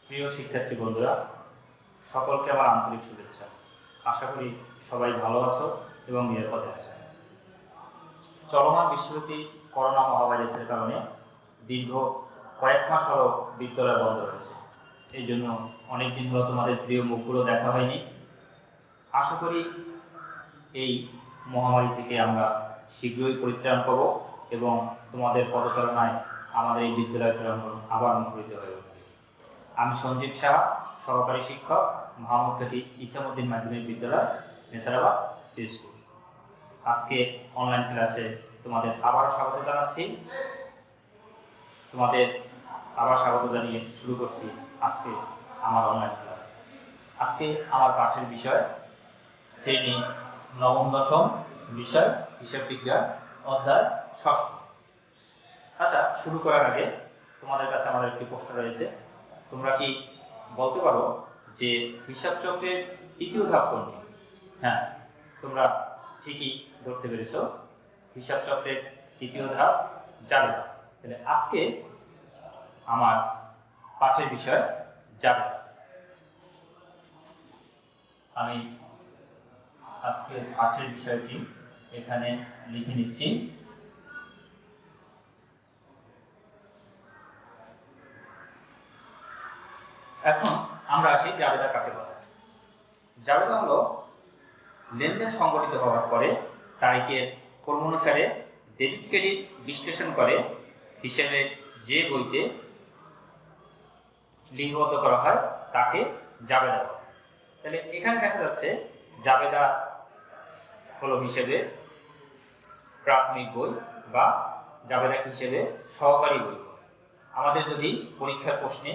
প্রিয় শিক্ষার্থী বন্ধুরা, সকলকে আমার আন্তরিক শুভেচ্ছা। আশা করি সবাই ভালো আছো এবং নিরাপদে আছো। চলমান বিশ্বব্যাপী করোনা মহাভাইরাসের কারণে দীর্ঘ কয়েক মাস হলো বিদ্যালয় বন্ধ রয়েছে। এই জন্য অনেকদিন হলো তোমাদের প্রিয় মুখগুলো দেখা হয়নি। আশা করি এই মহামারী থেকে আমরা শীঘ্রই পরিত্রাণ পাব এবং তোমাদের পদচারণায় আমাদের এই বিদ্যালয় প্রাঙ্গণ আবার মুখরিত হয়ে উঠবে। আমি সঞ্জীব সাহা, সহকারী শিক্ষক, মোহাম্মদঘাটি ইসামউদ্দিন মাধ্যমিক বিদ্যালয়, নেসারাবাদ প্লে স্কুল। আজকে অনলাইন ক্লাসে তোমাদের আবার স্বাগত জানাচ্ছি। তোমাদের আবার স্বাগত জানিয়ে শুরু করছি আজকে আমার অনলাইন ক্লাস। আজকে আমার পাঠের বিষয় শ্রেণী নবম দশম, বিষয় হিসাব বিজ্ঞান, অধ্যায় ষষ্ঠ। আচ্ছা, শুরু করার আগে তোমাদের কাছে আমাদের একটি প্রশ্ন রয়েছে। তোমরা কি বলতে পারো যে হিসাব চক্রের তৃতীয় ধাপ কোনটি? হ্যাঁ, তোমরা ঠিকই ধরতে পেরেছ। হিসাব চক্রের তৃতীয় ধাপ জাবেদা। তাহলে আজকে আমার পাঠের বিষয় জাবেদা। আমি আজকে পাঠের বিষয়টি এখানে লিখে নিচ্ছি। এখন আমরা আসি জাবেদা কাকে বলে। জাবেদা হলো লেনদেন সংগঠিত হওয়ার পরে তারিখের ক্রমানুসারে ডেবিট ক্রেডিট বিশ্লেষণ করে হিসেবে যে বইতে লিপিবদ্ধ করা হয় তাকে জাবেদা বলে। তাহলে এখানে দেখা যাচ্ছে জাবেদা হলো হিসেবে প্রাথমিক বই বা জাবেদা হিসেবে সহকারী বই। আমাদের যদি পরীক্ষার প্রশ্নে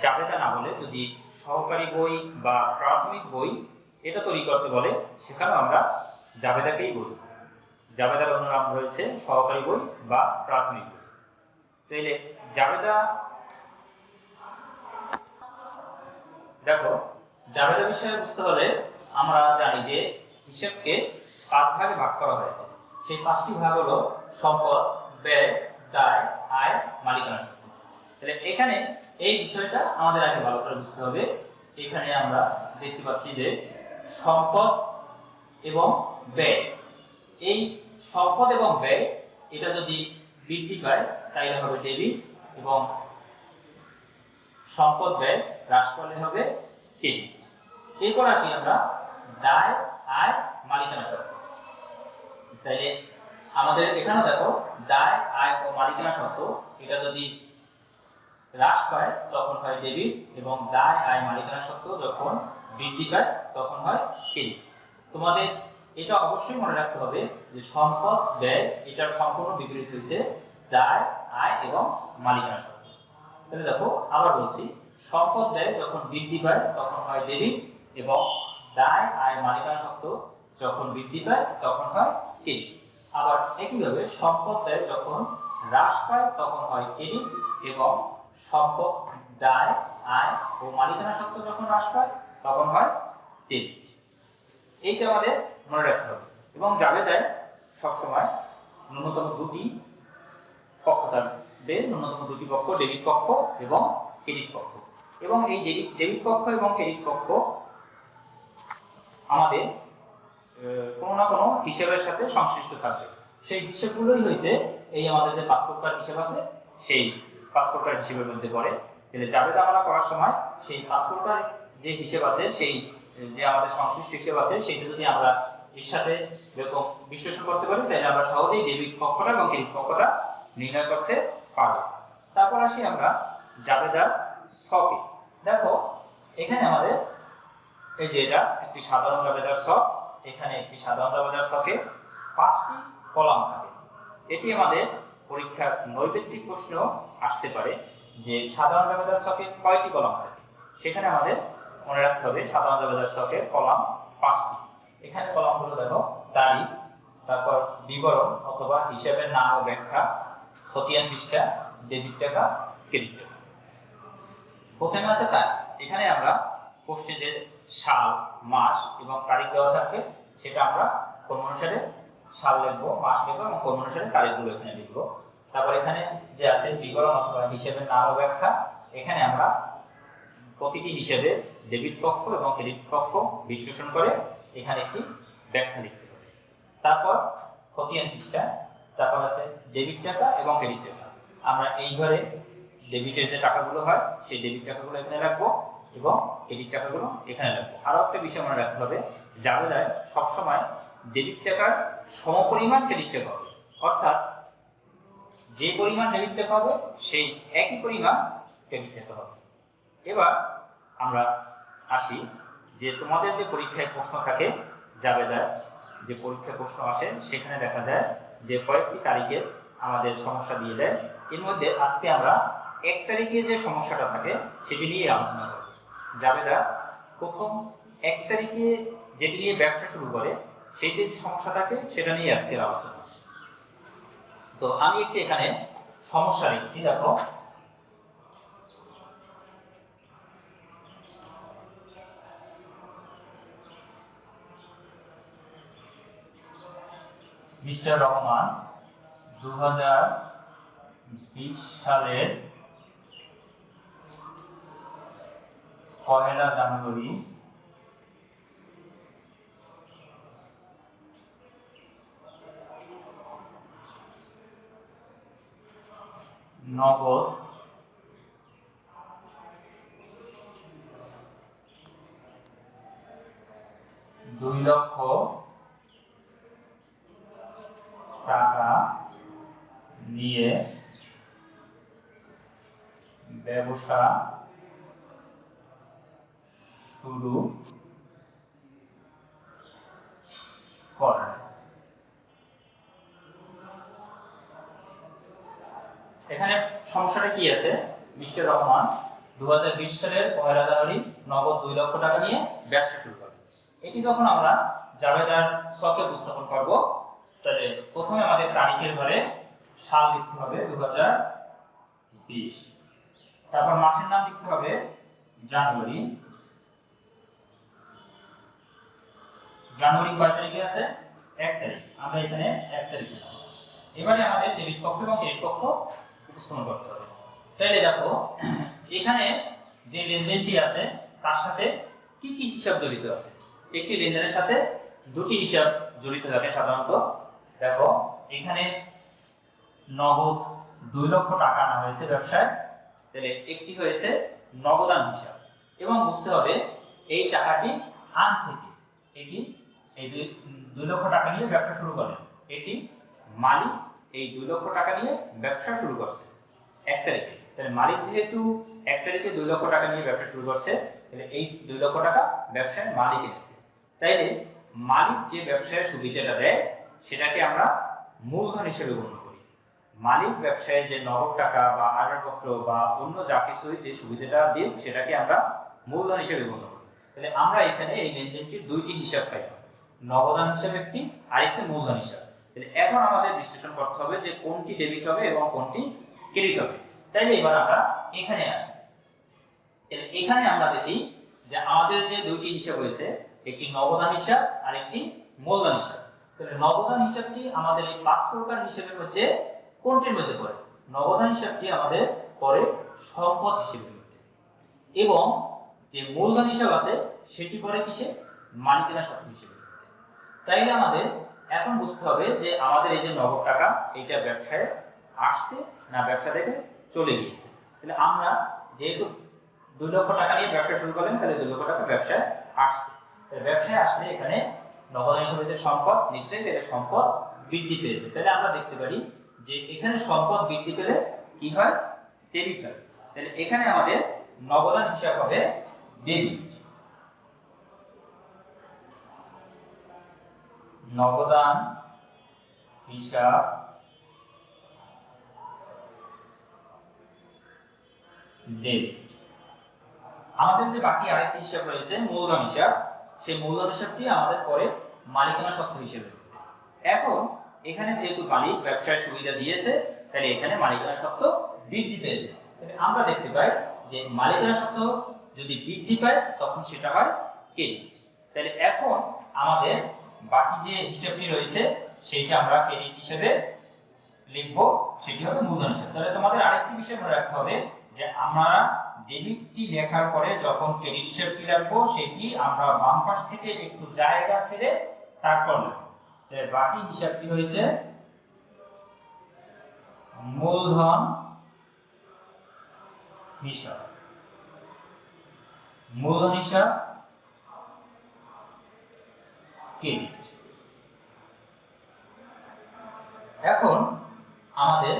জাবেদা না বলে যদি সহকারী বই বা প্রাথমিক বই এটা তৈরি করতে বলে, সেখানে আমরা জাবেদাকেই বলি। জাবেদার অন্য নাম রয়েছে সহকারী বই বা প্রাথমিক বই। তাইলে জাবেদা, দেখো জাবেদা বিষয়ে বুঝতে হলে আমরা জানি যে হিসাবকে 5 ভাগে ভাগ করা হয়েছে। সেই 5টি ভাগ হলো সম্পদ, ব্যয়, দায়, আয়, মালিকানা শক্তি। তাহলে এখানে এই বিষয়টা আমাদের আগে ভালো করে বুঝতে হবে। এখানে আমরা দেখতে পাচ্ছি যে সম্পদ এবং ব্যয়, এই সম্পদ এবং ব্যয় এটা যদি বৃদ্ধি পায় তাহলে হবে ডেবিট এবং সম্পদ ব্যয় হ্রাস পালে হবে ক্রেডিট। এরপর আসি আমরা দায়, আয়, মালিকানা শক্তি। তাইলে আমাদের এখানে দেখো দায়, আয় ও মালিকানা শর্ত এটা যদি হ্রাস পায় তখন হয় ডেবিট এবং দায়, আয়, মালিকানা শর্ত যখন বৃদ্ধি পায় তখন হয় ক্রেডিট। তোমাদের এটা অবশ্যই মনে রাখতে হবে যে সম্পদ ব্যয় এটার সম্পূর্ণ বিপরীত হয়েছে দায়, আয় এবং মালিকানা শর্ত। তাহলে দেখো আবার বলছি, সম্পদ ব্যয় যখন বৃদ্ধি পায় তখন হয় ডেবিট এবং দায়, আয়, মালিকানা শর্ত যখন বৃদ্ধি পায় তখন হয় ক্রেডিট। আবার একইভাবে সম্পদ ব্যয় যখন হ্রাস পায় তখন হয় ক্রেডিট এবং সম্পদ, দায়, আয় ও মালিকানা শর্ত যখন হ্রাস পায় তখন হয় ডেবিট। এইটা আমাদের মনে রাখতে হবে। এবং জাবেদায় সবসময় ন্যূনতম 2টি পক্ষ থাকবে, ন্যূনতম 2টি পক্ষ, ডেবিট পক্ষ এবং ক্রেডিট পক্ষ। এবং এই ডেবিট পক্ষ এবং ক্রেডিট পক্ষ আমাদের কোনো না কোনো হিসাবের সাথে সংশ্লিষ্ট থাকবে। সেই হিসাবগুলোই হয়েছে এই আমাদের যে 5 প্রকার হিসাব আছে সেই 5 প্রকার হিসাবের মধ্যে পড়ে। তাহলে জাবেদা আমরা করার সময় সেই 5 প্রকার যে হিসাব আছে, সেই যে আমাদের সংশ্লিষ্ট হিসাব আছে সেটা যদি আমরা এর সাথে এরকম বিশ্লেষণ করতে পারি তাহলে আমরা সহজেই ডেবিট পক্ষটা এবং ক্রেডিট পক্ষটা নির্ণয় করতে পারব। তারপর আসি আমরা জাবেদার ছকে। দেখো এখানে আমাদের এই যে এটা একটি সাধারণ জাবেদার ছক। এখানে একটি সাধারণ জাবেদার ছকে 5টি কলাম থাকে। এটি আমাদের পরীক্ষার নৈবেদ্যিক প্রশ্ন আসতে পারে যে সাধারণ জাবেদার ছকে কয়টি কলাম থাকে। সেখানে আমাদের মনে রাখতে হবে সাধারণ জাবেদার ছকের কলাম 5টি। এখানে কলামগুলো দেখো তারিখ, তারপর বিবরণ অথবা হিসাবের নাম ও ব্যাখ্যা, খতিয়ান পৃষ্ঠা, ডেবিট টাকা, ক্রেডিট টাকা। প্রথমে আছে তারিখ। এখানে আমরা প্রশ্নে যে সাল, মাস এবং তারিখ দেওয়া থাকে সেটা আমরা ক্রম অনুসারে সাল লিখবো, মাস লিখবো এবং ক্রম অনুসারে তারিখগুলো এখানে লিখবো। তারপর এখানে যে আছে বিবরণ অথবা হিসাবের নাম ও ব্যাখ্যা, এখানে আমরা প্রতিটি হিসাবে ডেবিট পক্ষ এবং ক্রেডিট পক্ষ বিশ্লেষণ করে এখানে একটি ব্যাখ্যা লিখতে হবে। তারপর খতিয়ান পৃষ্ঠা, তারপর আছে ডেবিট টাকা এবং ক্রেডিট টাকা। আমরা এই ঘরে ডেবিটের যে টাকাগুলো হয় সেই ডেবিট টাকাগুলো এখানে রাখবো এবং ক্রেডিট টাকাগুলো এখানে রাখবো। আরও একটা বিষয় মনে রাখতে হবে, জাবেদায় সবসময় ডেবিট টাকার সমপরিমাণ ক্রেডিট টাকা হবে, অর্থাৎ যে পরিমাণ ডেবিট টাকা হবে সেই একই পরিমাণ ক্রেডিট টাকা হবে। এবার আমরা আসি যে তোমাদের যে পরীক্ষায় প্রশ্ন থাকে, জাবেদার যে পরীক্ষায় প্রশ্ন আসে সেখানে দেখা যায় যে কয়েকটি তারিখের আমাদের সমস্যা দিয়ে দেয়। এর মধ্যে আজকে আমরা 1 তারিখে যে সমস্যাটা থাকে সেটি নিয়ে আলোচনা করব। জাবেদা প্রথম 1 তারিখে যেটি নিয়ে ব্যবসা শুরু করে সেইটি যে সমস্যা থাকে সেটা নিয়ে আজকের আলোচনা। তো আমি একটি এখানে সমস্যা লিখছি, দেখো মিস্টার রহমান 2020 সালের 1 জানুয়ারি নগদ 2 লক্ষ টাকা নিয়ে ব্যবসা শুরু করেন। এখানে সমস্যাটা কি আছে, মিস্টার রহমান 2020 সালের 1 জানুয়ারি নগদ 2 লক্ষ টাকা নিয়ে ব্যবসা শুরু করেন। এটি যখন আমরা জাবেদার ছকে উপস্থাপন করব, তাহলে প্রথমে আমাদের তারিখের ঘরে সাল লিখতে হবে 2020, তারপর মাসের নাম লিখতে হবে জানুয়ারি। জানুয়ারি কয় তারিখে আছে? 1 তারিখ, আমরা এখানে 1 তারিখ লিখব। এবারে আমাদের ডেবিট পক্ষ এবং ক্রেডিট পক্ষ উপস্থাপন করতে হবে। তাহলে দেখো এখানে যে লেনদেনটি আছে তার সাথে কি কি হিসাব জড়িত আছে। একটি লেনদেনের সাথে দুটি হিসাব জড়িত থাকে সাধারণত। দেখো এখানে নগদ 2 লক্ষ টাকা আনা হয়েছে ব্যবসায়, তাহলে একটি হয়েছে নগদান হিসাব এবং বুঝতে হবে এই টাকাটি আনছে কি। এটি এই 2 লক্ষ টাকা নিয়ে ব্যবসা শুরু করেন, এটি মালিক এই 2 লক্ষ টাকা নিয়ে ব্যবসা শুরু করছে 1 তারিখে। তাহলে মালিক যেহেতু 1 তারিখে 2 লক্ষ টাকা নিয়ে ব্যবসা শুরু করছে, তাহলে এই 2 লক্ষ টাকা ব্যবসায় মালিক এনেছে। তাইলে মালিক যে ব্যবসায় সুবিধাটা দেয় সেটাকে আমরা মূলধন হিসেবে গণ্য করি। মালিক ব্যবসায় যে নগদ টাকা বা আসবাবপত্র বা অন্য যা কিছু যে সুবিধাটা দিই সেটাকে আমরা মূলধন হিসেবে গণ্য করি। তাহলে আমরা এখানে এই লেনদেনটির দুইটি হিসাব পাই, নগদান হিসাব একটি, আরেকটি মূলধন হিসাব। তাহলে এখন আমাদের বিশ্লেষণ করতে হবে যে কোনটি ডেবিট হবে এবং কোনটি ক্রেডিট হবে। তাইলে এবার আমরা এখানে আসি। তাহলে এখানে আমরা দেখি যে আমাদের যে দুইটি হিসাব রয়েছে, একটি নগদান হিসাব আর একটি মূলধন হিসাব। তাহলে নগদান হিসাবটি আমাদের এই 5 প্রকার হিসাবের মধ্যে কোনটির মধ্যে পড়ে? নগদান হিসাবটি আমাদের পড়ে সম্পদ হিসেবের মধ্যে, এবং যে মূলধন হিসাব আছে সেটি পড়ে কিসে? মালিকানা সত্ত্ব হিসেবে। তাইলে আমাদের এখন বুঝতে হবে যে আমাদের এই যে নগদ টাকা এটা ব্যবসায় আসছে না ব্যবসা থেকে চলে গিয়েছে। তাহলে আমরা যেহেতু 2 লক্ষ টাকা নিয়ে ব্যবসা শুরু করলেন, তাহলে 2 লক্ষ টাকা ব্যবসায় আসছে। তাহলে ব্যবসায় আসলে এখানে নগদান হিসেবে যে সম্পদ, নিশ্চয়ই এর সম্পদ বৃদ্ধি পেয়েছে। তাহলে আমরা দেখতে পারি যে এখানে সম্পদ বৃদ্ধি পেলে কি হয়? ডেবিট হয়। তাহলে এখানে আমাদের নগদান হিসাব হবে ডেবিট। নগদান হিসাব ডেবিট। আমাদের যে বাকি আরেকটি হিসাব রয়েছে মূলধন হিসাব, সেই মূলধন হিসাবটি আমাদের পরে মালিকানা সত্ত্ব হিসেবে। এখন এখানে যেহেতু মালিক ব্যবসায় সুবিধা দিয়েছে, তাহলে এখানে মালিকানা সত্ত্ব বৃদ্ধি পেয়েছে। তাহলে আমরা দেখতে পাই যে মালিকানা সত্ত্ব যদি বৃদ্ধি পায় তখন সেটা হয় ক্রেডিট। তাহলে এখন আমাদের বাকি যে হিসাবটি রয়েছে সেইটা আমরা ক্রেডিট হিসেবে লিখব, সেটি হবে মূলধন হিসাব। তাহলে তোমাদের আরেকটি বিষয় মনে রাখতে হবে যে আমরা ডেবিটটি লেখার পরে যখন ক্রেডিট হিসাবটি রাখবো সেটি আমরা বাম পাশ থেকে একটু জায়গা ছেড়ে তারপর লিখব। বাকি হিসাবটি হয়েছে মূলধন হিসাব। মূলধন হিসাব ক্রেডিট। এখন আমাদের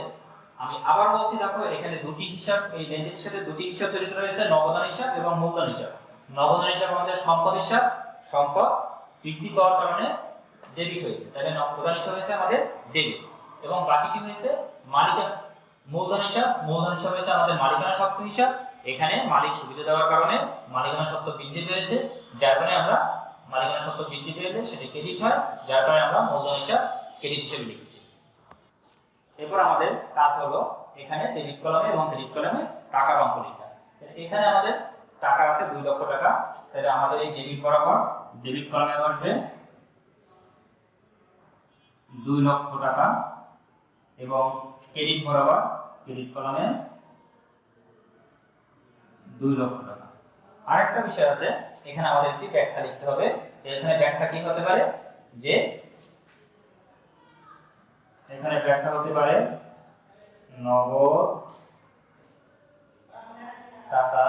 আমি আবার বলছি, দেখো এখানে দুটি হিসাব, এই লেনদেনের সাথে দুটি হিসাব জড়িত রয়েছে, নগদান হিসাব এবং মূলধন হিসাব। নগদান হিসাব আমাদের সম্পদ হিসাব, সম্পদ বৃদ্ধি পাওয়ার কারণে ডেবিট হয়েছে, তাহলে নগদান হিসাব হয়েছে আমাদের ডেবিট। এবং বাকিটি হয়েছে মালিকানা মূলধন হিসাব। মূলধন হিসাব হয়েছে আমাদের মালিকানা সত্ত্ব হিসাব। এখানে মালিক সুবিধা দেওয়ার কারণে মালিকানা সত্ত্ব বৃদ্ধি পেয়েছে, যার কারণে আমরা মালিকানা সত্ত্ব বৃদ্ধি পেলে সেটি ক্রেডিট হয়, যার কারণে আমরা মূলধন হিসাব ক্রেডিট হিসেবে লিখেছি। এরপর আমাদের কাজ হলো এখানে ডেবিট কলামে এবং ক্রেডিট কলামে টাকার অঙ্ক লেখা। এখানে আমাদের টাকা আছে 2 লক্ষ টাকা, তাহলে আমাদের এই ডেবিট বরাবর ডেবিট কলামে আসবে 2 লক্ষ টাকা এবং ক্রেডিট বরাবর ক্রেডিট কলামে 2 লক্ষ টাকা। আরেকটা বিষয় আছে, এখানে আমাদের একটি ব্যাখ্যা লিখতে হবে। এখানে ব্যাখ্যা কি হতে পারে, যে এখানে ব্যাখ্যা হতে পারে নগদ টাকা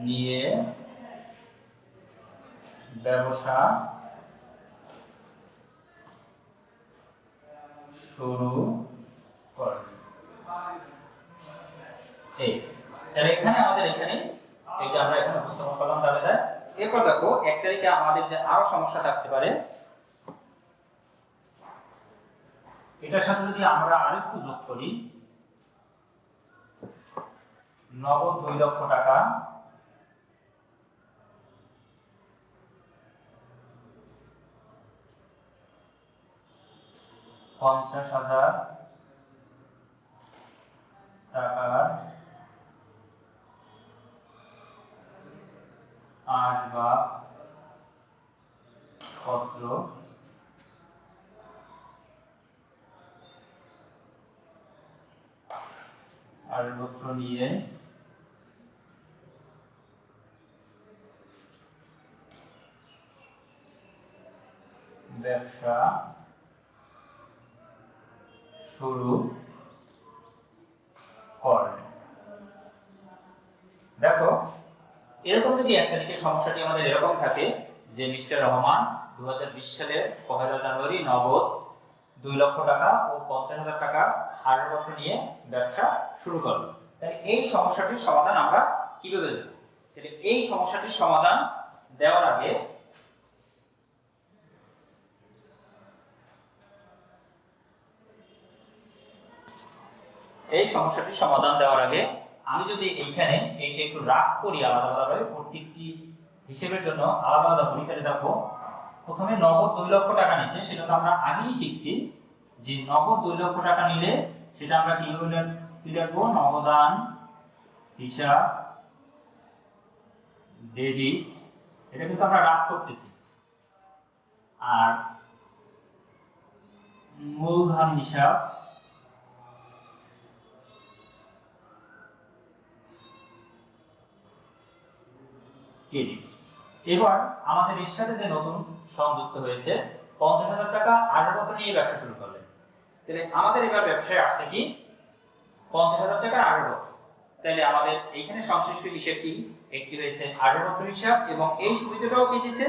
নিয়ে ব্যবসা শুরু করে। তাহলে এখানে আমাদের এখানে এই যে আমরা এখানে উপস্থাপন করলাম তাহলে। এরপর দেখো 1 তারিখে আমাদের যে আরো সমস্যা থাকতে পারে, এটার সাথে যদি আমরা আরেকটু যোগ করি, নগদ 2 লক্ষ টাকা $50,000 টাকার আসবাবপত্র নিয়ে ব্যবসা শুরু করেন। দেখো এরকম যদি 1 তারিখের সমস্যাটি আমাদের এরকম থাকে যে মিস্টার রহমান 2020 সালের 1 জানুয়ারি নগদ 2 লক্ষ টাকা ও 50,000 টাকা আসবাবপত্র নিয়ে ব্যবসা শুরু করলো, তাহলে এই সমস্যাটির সমাধান আমরা কিভাবে দেব? তাহলে এই সমস্যাটির সমাধান দেওয়ার আগে আমি যদি এইখানে এইটা একটু রাগ করি আলাদা আলাদাভাবে, প্রত্যেকটি হিসেবের জন্য আলাদা আলাদা করি, তাহলে দেখো প্রথমে নগদ 2 লক্ষ টাকা নিছে, সেটা তো আমরা আগেই শিখছি যে নগদ 2 লক্ষ টাকা নিলে সেটা আমরা কি লিখব, নগদান হিসাব ডেবিট, এটা কিন্তু আমরা রাগ করতেছি। আর মূলধন হিসাব ক্রেডিট। এবার আমাদের এর সাথে যে নতুন সংযুক্ত হয়েছে 50,000 টাকা আসবাবপত্র নিয়ে ব্যবসা শুরু করলেন, তাহলে আমাদের এবার ব্যবসায় আসছে কি 50,000 টাকার আসবাবপত্র। তাহলে আমাদের এইখানে সংশ্লিষ্ট হিসাবটি একটি হয়েছে আসবাবপত্র হিসাব, এবং এই সুবিধাটাও কি দিয়েছে,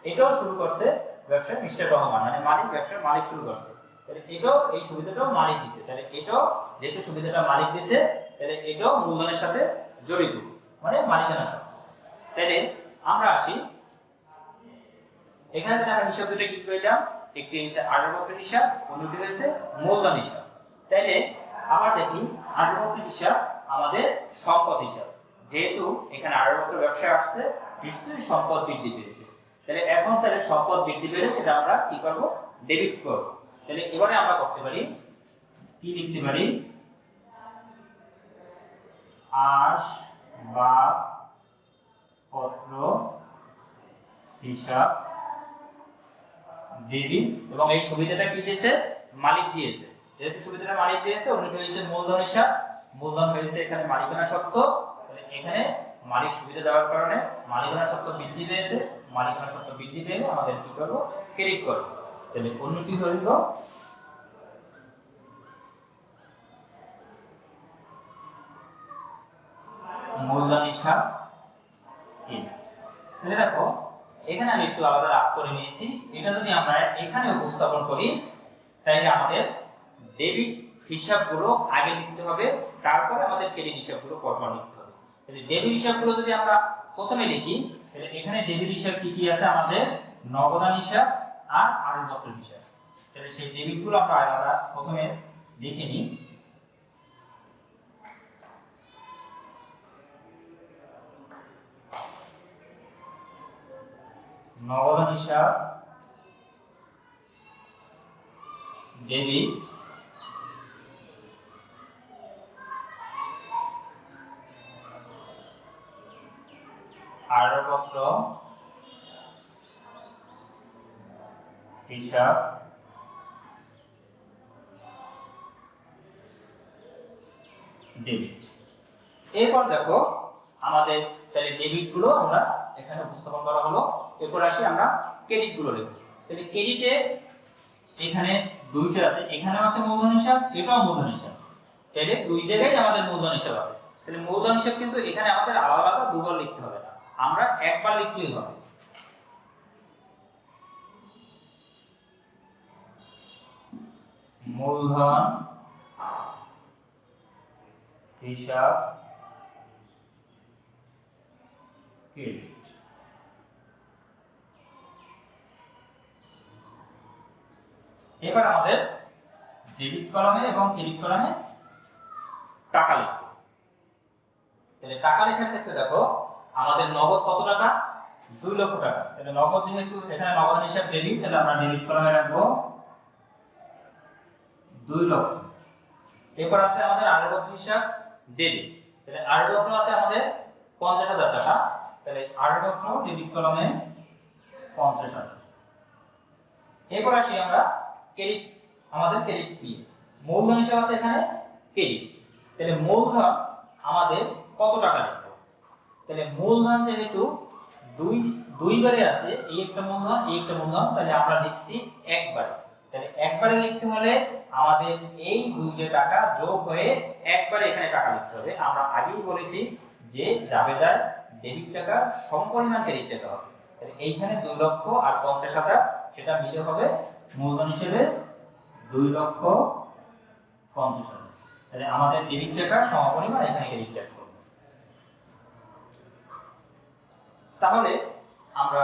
এটাও শুরু করছে ব্যবসা মিস্টার রহমান, মানে মালিক, ব্যবসার মালিক শুরু করছে, তাহলে এটাও এই সুবিধাটাও মালিক দিয়েছে। তাহলে এটাও যেহেতু সুবিধাটা মালিক দিয়েছে, তাহলে এটাও মূলধনের সাথে জড়িত, মানে মালিকানা সত্ত্ব। তাহলে আমরা আসি এখানে আমরা হিসাব দুটো কি পেলাম, একটি হচ্ছে আসবাবপত্র হিসাব, অন্যটি হচ্ছে মূলধন হিসাব। তাহলে আবার দেখি আসবাবপত্র হিসাব আমাদের সম্পদ হিসাব, যেহেতু এখানে আসবাবপত্র ব্যবসায় আসছে নিশ্চয়ই সম্পদ বৃদ্ধি পেয়েছে, তাহলে এখন তাহলে সম্পদ বৃদ্ধি পেলে সেটা আমরা কি করব, ডেবিট করব। তাহলে এবারে আমরা করতে পারি কি, লিখতে পারি আসবাবপত্র হিসাব ডেবিট, এবং এই সুবিধাটা কি দিয়েছে, মালিক দিয়েছে, যেহেতু সুবিধাটা মালিক দিয়েছে, অন্যটি হচ্ছে মূলধন হিসাব মূলধন হয়েছে এখানে মালিকানা সত্ত্ব, তাহলে এখানে মালিক সুবিধা দেওয়ার কারণে মালিকানা সত্ত্ব বৃদ্ধি পেয়েছে, মালিকানা সত্ত্ব বৃদ্ধি পেলে আমাদের কি করব, ক্রেডিট করব। তাহলে অন্যটি হইল মূলধন হিসাব কি। তাহলে দেখো এখানে আমি একটু আলাদা রাগ করে নিয়েছি, এটা যদি আমরা এখানে উপস্থাপন করি তাহলে আমাদের ডেবিট হিসাবগুলো আগে লিখতে হবে, তারপরে আমাদের ক্রেডিট হিসাবগুলো পরপর লিখতে হবে। তাহলে ডেবিট হিসাবগুলো যদি আমরা প্রথমে লিখি, তাহলে এখানে ডেবিট হিসাব কি কি আছে, আমাদের নগদান হিসাব আর আসবাবপত্র হিসাব। তাহলে সেই ডেবিটগুলো আমরা আলাদা প্রথমে লিখে নিই। নগদান হিসাব ডেবিট, আসবাবপত্র হিসাব ডেবিট। এরপর দেখো আমাদের তাহলে ডেবিট গুলো আমরা এখানে উপস্থাপন করা হলো। এরপর আসি আমরা ক্রেডিট গুলো লিখব। তাহলে ক্রেডিটে এখানে দুইটা আছে, এখানেও আছে মূলধন হিসাব, এটাও মূলধন হিসাব। তাহলে দুই জায়গায় আমাদের মূলধন হিসাব আছে। তাহলে মূলধন হিসাব কিন্তু এখানে আমাদের আলাদা আলাদা দুবার লিখতে হবে না, আমরা একবার লিখলেই হবে। মূলধন হিসাব ক্রেডিট। এবার আমাদের ডেবিট কলামে এবং ক্রেডিট কলামে টাকা লিখব। তাহলে টাকা লেখার ক্ষেত্রে দেখো আমাদের নগদ কত টাকা, 2 লক্ষ টাকা। তাহলে নগদ যেহেতু এখানে নগদ হিসাব ডেবিট, তাহলে আমরা ডেবিট কলামে রাখবো 2 লক্ষ। এরপর আছে আমাদের আসবাবপত্র হিসাব ডেবিট, তাহলে আসবাবপত্র আছে আমাদের 50,000 টাকা। তাহলে আসবাবপত্র ডেবিট কলামে 50,000। এরপর আসি আমরা ক্রেডিট, আমাদের ক্রেডিট কি, মূলধন হিসাব আছে এখানে ক্রেডিট। তাহলে মূলধন আমাদের কত টাকা লিখব, তাহলে মূলধন যেহেতু দুইবারে আছে, এই একটা মূলধন এই একটা মূলধন, তাহলে আমরা লিখছি একবারে। তাহলে একবারে লিখতে হলে আমাদের এই দুইটা টাকা যোগ হয়ে একবারে এখানে টাকা লিখতে হবে। আমরা আগেই বলেছি যে জাবেদার ডেবিট টাকা সমপরিমাণ ক্রেডিট টাকা হবে। তাহলে এইখানে 2 লক্ষ আর 50,000 সেটা মিলে হবে মূলধন হিসেবে 2,50,000। তাহলে আমাদের ডেবিট টাকা সমপরিমাণ এখানে ক্রেডিট টাকা হবে। তাহলে আমরা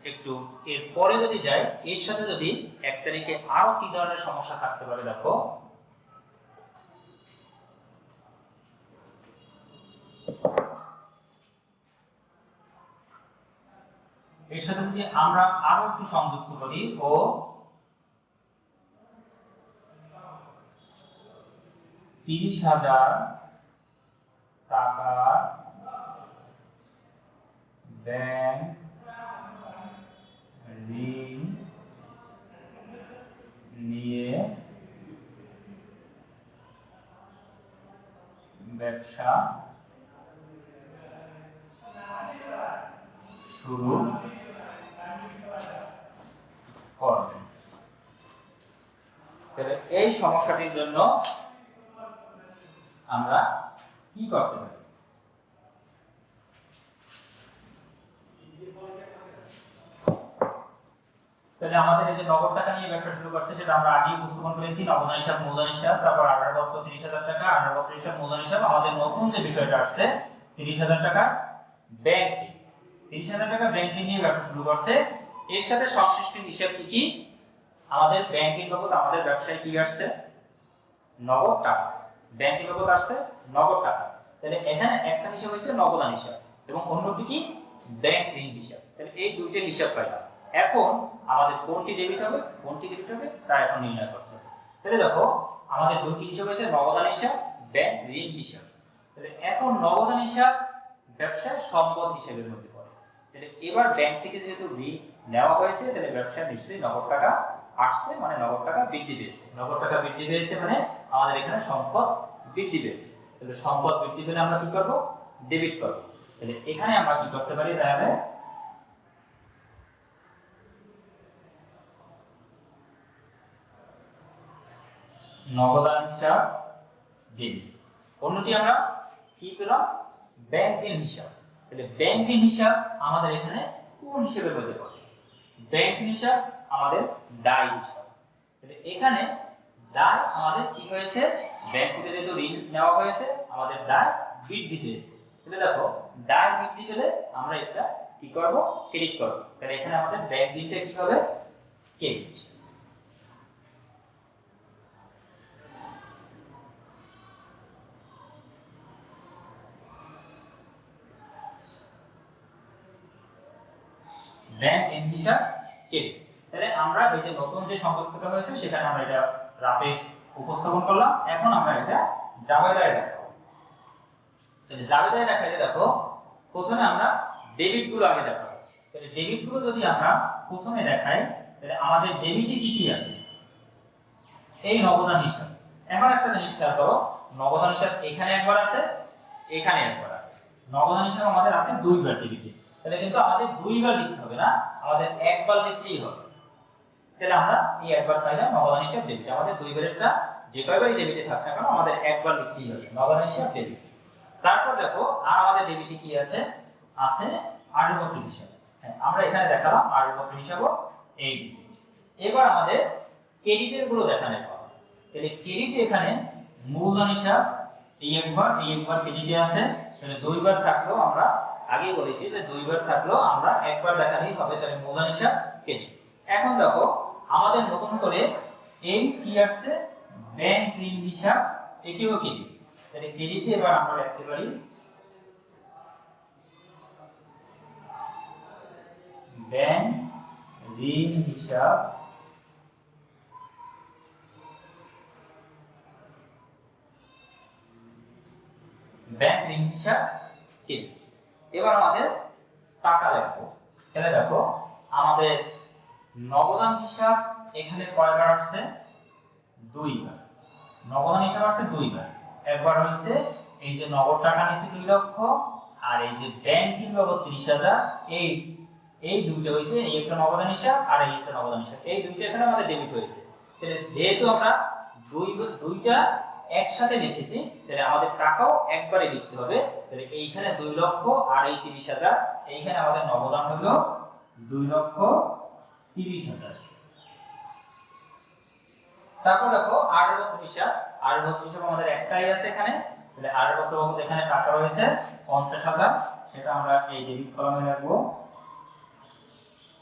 একটু এর পরে যদি যাই, এর সাথে যদি 1 তারিখে আরো কি ধরনের সমস্যা থাকতে পারে দেখো। এর সাথে যদি আমরা আরো একটু সংযুক্ত করি, ও 30,000 টাকা ব্যাংক ঋণ নিয়ে ব্যবসা শুরু করবেন। তাহলে এই সমস্যাটির জন্য আমরা কি করতে পারি, তাহলে আমাদের এই যে নগদ টাকা নিয়ে ব্যবসা শুরু করছে সেটা আমরা আগেই উপস্থাপন করেছি, নগদান হিসাব, মূলধন হিসাব, তারপর আসবাবপত্র 30,000 টাকা, আসবাবপত্র হিসাব, মূলধন হিসাব। আমাদের নতুন যে বিষয়টা আসছে 30,000 টাকা ব্যাংক, 30,000 টাকা ব্যাংক নিয়ে ব্যবসা শুরু করছে। এর সাথে সংশ্লিষ্ট হিসাব কি কি, আমাদের ব্যাংকিং বাবদ আমাদের ব্যবসায় কি আসছে, নগদ টাকা। ব্যাংকিং বাবদ আসছে নগদ টাকা। তাহলে এখানে একটা হিসাব হচ্ছে নগদান হিসাব এবং অন্যটি কি, ব্যাংক ঋণ হিসাব। তাহলে এই দুইটা হিসাব পাইলাম। এখন আমাদের কোনটি ডেবিট হবে কোনটি ক্রেডিট হবে তা এখন নির্ণয় করতে হবে। তাহলে দেখো আমাদের দুটি হিসাব আছে, নগদান হিসাব, ব্যাংক ঋণ হিসাব। তাহলে এখন নগদান হিসাব ব্যবসায় সম্পদ হিসাবের মধ্যে পড়ে। তাহলে এবার ব্যাংক থেকে যেহেতু ঋণ নেওয়া হয়েছে, তাহলে ব্যবসায় নিশ্চয়ই নগদ টাকা আসছে, মানে নগদ টাকা বৃদ্ধি পেয়েছে। নগদ টাকা বৃদ্ধি পেয়েছে মানে আমাদের এখানে সম্পদ বৃদ্ধি পেয়েছে। তাহলে সম্পদ বৃদ্ধি পেলে আমরা কি করব, ডেবিট করব। তাহলে এখানে আমরা কি করতে পারি, তাহলে নগদান হিসাব ডেবিট। অন্যটি আমরা কি পেলাম, ব্যাংক ঋণ হিসাব। তাহলে ব্যাংক ঋণ হিসাব আমাদের এখানে কোন হিসেবের মধ্যে পড়ে, ব্যাংক ঋণ হিসাব আমাদের দায় হিসাব। তাহলে এখানে দায় আমাদের কি হয়েছে, ব্যাংক থেকে যেহেতু ঋণ নেওয়া হয়েছে আমাদের দায় বৃদ্ধি পেয়েছে। তাহলে দেখো দায় বৃদ্ধি পেলে আমরা এটা কি করব, ক্রেডিট করব। তাহলে এখানে আমাদের ব্যাংক ঋণটা কি হবে, ক্রেডিট। ব্যাংক ঋণ হিসাব ক্রেডিট। তাহলে আমরা এই যে নতুন যে সংকল্পটা হয়েছে সেখানে আমরা এটা রাফে উপস্থাপন করলাম। এখন আমরা এটা জাবেদায় দেখাবো। তাহলে জাবেদায় দেখাইলে দেখো প্রথমে আমরা ডেবিট গুলো আগে দেখাবো। তাহলে ডেবিট গুলো যদি আমরা প্রথমে দেখাই তাহলে আমাদের ডেবিটে কি কি আছে, এই নগদান হিসাব। এখন একটা জিনিস খেয়াল করো, নগদান হিসাব এখানে একবার আছে, এখানে একবার আছে। নগদান হিসাব আমাদের আছে দুইবার ডেবিটে। তাহলে কিন্তু আমাদের দুইবার লিখতে হবে না, আমাদের একবার লিখলেই হবে। তাহলে আমরা এই একবার পাইলাম নগদান হিসাব ডেবিট। আমাদের দুইবারেরটা যে কয়বারই ডেবিটে থাক না কেন আমাদের একবার লিখলেই হবে নগদান হিসাব ডেবিট। তারপর দেখো আর আমাদের ডেবিটে কি আছে, আছে আর্যপত্র হিসাব। হ্যাঁ, আমরা এখানে দেখালাম আর্যপত্র হিসাবও এই। এবার আমাদের ক্রেডিটের গুলো দেখানো হবে। তাহলে ক্রেডিট এখানে মূলধন হিসাব এই একবার ক্রেডিটে আছে। তাহলে দুইবার থাকলেও আমরা আগেই বলেছি যে দুইবার থাকলেও আমরা একবার দেখালেই হবে। তাহলে মূলধন হিসাব ক্রেডিট। এখন দেখো আমাদের নতুন করে এই কি আসছে, ব্যাংক ঋণ হিসাব, এটিও ক্রেডিট। তাহলে ক্রেডিটে এবার আমরা লিখতে পারি ব্যাংক ঋণ হিসাব ব্যাংক ঋণ হিসাব ক্রেডিট। এবার আমাদের টাকা লিখবো। তাহলে দেখো আমাদের নগদান হিসাব এখানে কয়বার আসছে, দুইবার। নগদান হিসাব আসছে দুইবার। একবার হয়েছে এই যে নগদ টাকা নিয়েছে 2 লক্ষ, আর এই যে ব্যাংক ঋণ বাবদ 30,000। এই দুইটা হয়েছে, এই একটা নগদান হিসাব আর এই একটা নগদান হিসাব। এই দুইটা এখানে আমাদের ডেবিট হয়েছে। তাহলে যেহেতু আমরা দুইটা একসাথে লিখেছি তাহলে আমাদের টাকাও একবারে লিখতে হবে। তাহলে এইখানে 2 লক্ষ আর এই 30,000, এইখানে আমাদের নগদান হলো 2,30,000। তারপর দেখো আর্যপত্র হিসাব। আর্যপত্র হিসাব আমাদের একটাই আছে এখানে। তাহলে আর্যপত্র বাবদ এখানে টাকা রয়েছে 50,000, সেটা আমরা এই ডেবিট কলামে রাখবো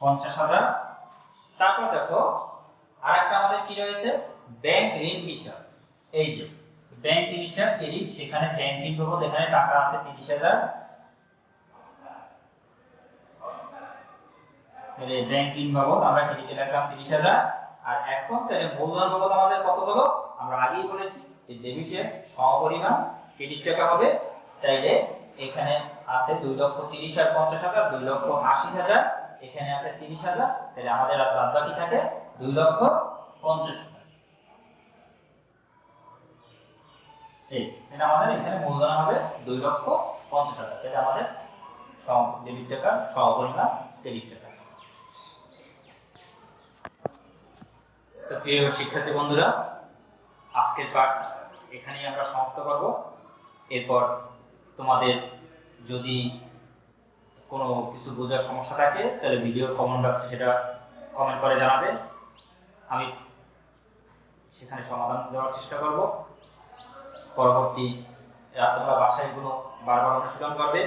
50,000। তারপর দেখো আরেকটা আমাদের কি রয়েছে, ব্যাংক ঋণ হিসাব। এই যে ব্যাংক ঋণ হিসাব ক্রেডিট, সেখানে ব্যাংক ঋণ বাবদ এখানে টাকা আছে 30,000। তাহলে ব্যাংক ঋণ বাবদ আমরা ক্রেডিটে রাখলাম 30,000। আর এখন তাহলে মূলধন বাবদ আমাদের কত হলো, আমরা আগেই বলেছি যে ডেবিটের সমপরিমাণ ক্রেডিট টাকা হবে। তাইলে এখানে আছে 2,30,000 আর 50,000, 2,80,000। এখানে আছে 30,000। তাহলে আমাদের আর বাদ বাকি থাকে 2,50,000। এই তাহলে আমাদের এখানে মূলধন হবে 2,50,000। তাহলে আমাদের ডেবিট টাকা সমপরিমাণ ক্রেডিট টাকা। তো প্রিয় শিক্ষার্থী বন্ধুরা, আজকের পাঠ এখানেই আমরা সমাপ্ত করব। এরপর তোমাদের যদি কোনো কিছু বোঝার সমস্যা থাকে তাহলে ভিডিওর কমেন্ট বক্সে সেটা কমেন্ট করে জানাবে, আমি সেখানে সমাধান দেওয়ার চেষ্টা করব। পরবর্তী তোমরা বাসায় এগুলো বারবার অনুশীলন করবে।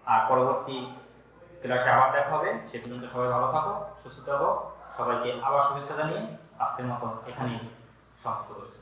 আর পরবর্তী ক্লাসে আবার দেখা হবে। সে পর্যন্ত সবাই ভালো থাকো, সুস্থ থাকো। সবাইকে আবার শুভেচ্ছা জানিয়ে আজকের মতো এখানেই সমাপ্ত করছি।